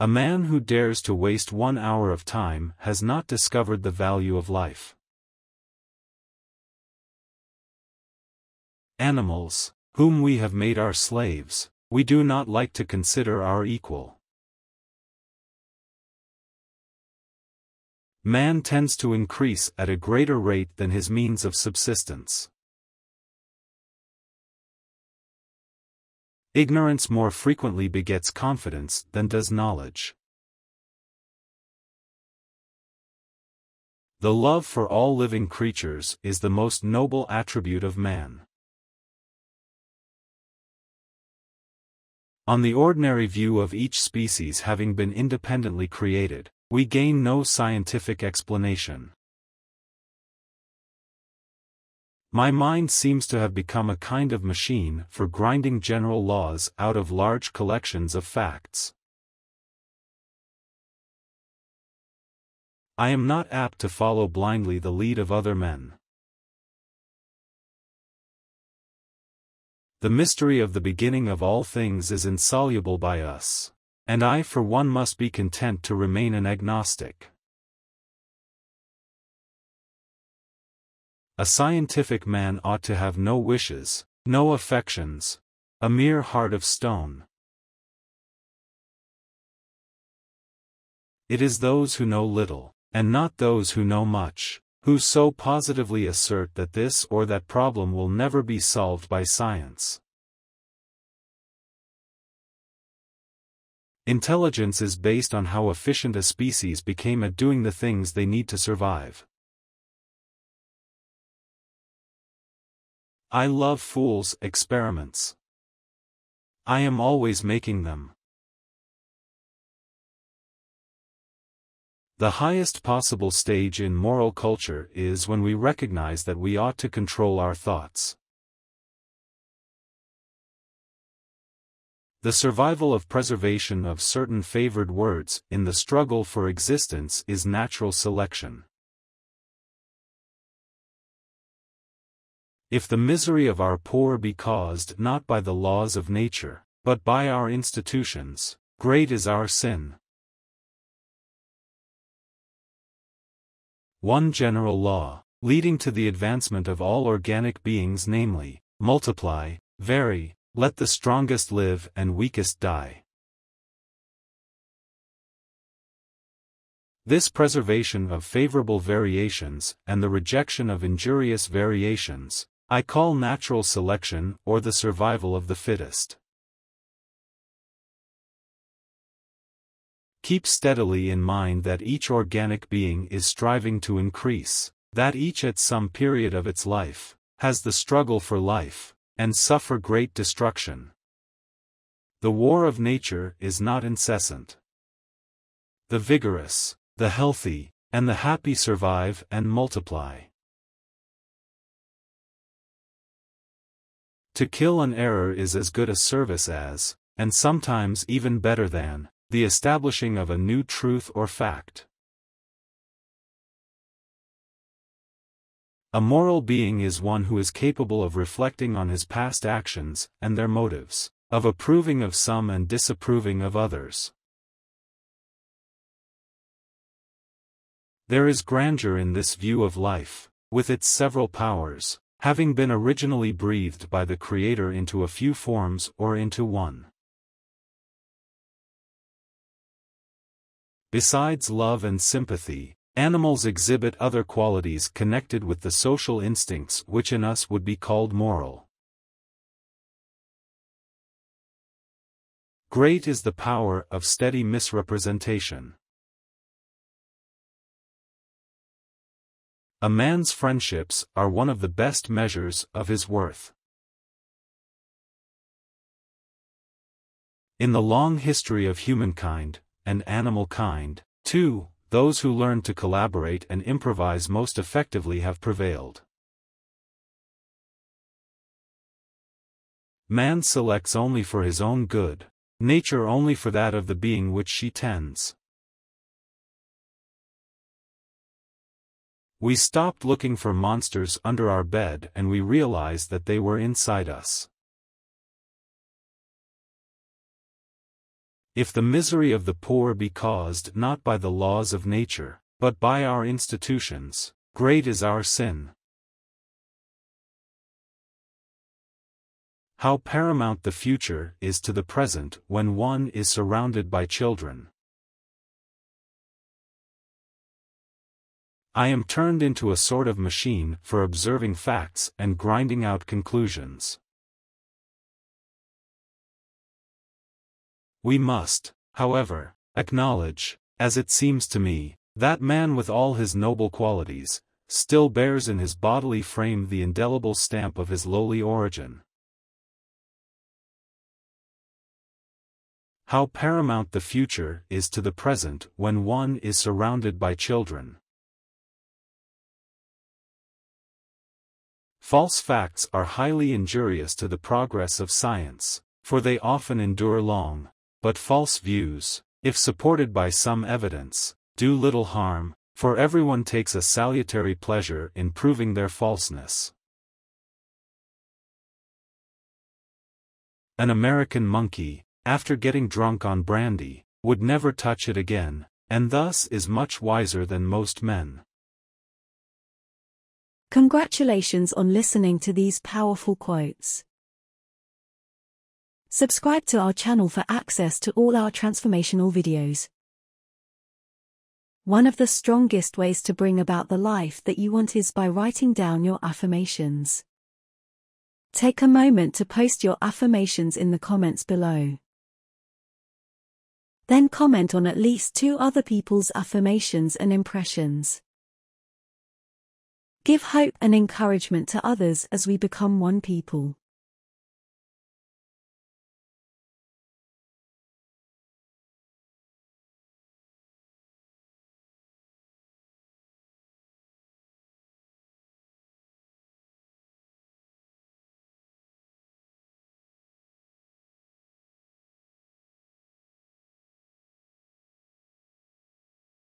A man who dares to waste 1 hour of time has not discovered the value of life. Animals, whom we have made our slaves, we do not like to consider our equal. Man tends to increase at a greater rate than his means of subsistence. Ignorance more frequently begets confidence than does knowledge. The love for all living creatures is the most noble attribute of man. On the ordinary view of each species having been independently created, we gain no scientific explanation. My mind seems to have become a kind of machine for grinding general laws out of large collections of facts. I am not apt to follow blindly the lead of other men. The mystery of the beginning of all things is insoluble by us, and I for one must be content to remain an agnostic. A scientific man ought to have no wishes, no affections, a mere heart of stone. It is those who know little, and not those who know much, who so positively assert that this or that problem will never be solved by science. Intelligence is based on how efficient a species became at doing the things they need to survive. I love fools' experiments. I am always making them. The highest possible stage in moral culture is when we recognize that we ought to control our thoughts. The survival of preservation of certain favored words in the struggle for existence is natural selection. If the misery of our poor be caused not by the laws of nature, but by our institutions, great is our sin. One general law, leading to the advancement of all organic beings, namely, multiply, vary, let the strongest live and weakest die. This preservation of favorable variations and the rejection of injurious variations, I call natural selection or the survival of the fittest. Keep steadily in mind that each organic being is striving to increase, that each at some period of its life has the struggle for life, and suffer great destruction. The war of nature is not incessant. The vigorous, the healthy, and the happy survive and multiply. To kill an error is as good a service as, and sometimes even better than, the establishing of a new truth or fact. A moral being is one who is capable of reflecting on his past actions and their motives, of approving of some and disapproving of others. There is grandeur in this view of life, with its several powers, having been originally breathed by the Creator into a few forms or into one. Besides love and sympathy, animals exhibit other qualities connected with the social instincts which in us would be called moral. Great is the power of steady misrepresentation. A man's friendships are one of the best measures of his worth. In the long history of humankind, and animal kind, too, those who learn to collaborate and improvise most effectively have prevailed. Man selects only for his own good, nature only for that of the being which she tends. We stopped looking for monsters under our bed and we realized that they were inside us. If the misery of the poor be caused not by the laws of nature, but by our institutions, great is our sin. How paramount the future is to the present when one is surrounded by children. I am turned into a sort of machine for observing facts and grinding out conclusions. We must, however, acknowledge, as it seems to me, that man with all his noble qualities, still bears in his bodily frame the indelible stamp of his lowly origin. How paramount the future is to the present when one is surrounded by children. False facts are highly injurious to the progress of science, for they often endure long, but false views, if supported by some evidence, do little harm, for everyone takes a salutary pleasure in proving their falseness. An American monkey, after getting drunk on brandy, would never touch it again, and thus is much wiser than most men. Congratulations on listening to these powerful quotes. Subscribe to our channel for access to all our transformational videos. One of the strongest ways to bring about the life that you want is by writing down your affirmations. Take a moment to post your affirmations in the comments below. Then comment on at least 2 other people's affirmations and impressions. Give hope and encouragement to others as we become one people.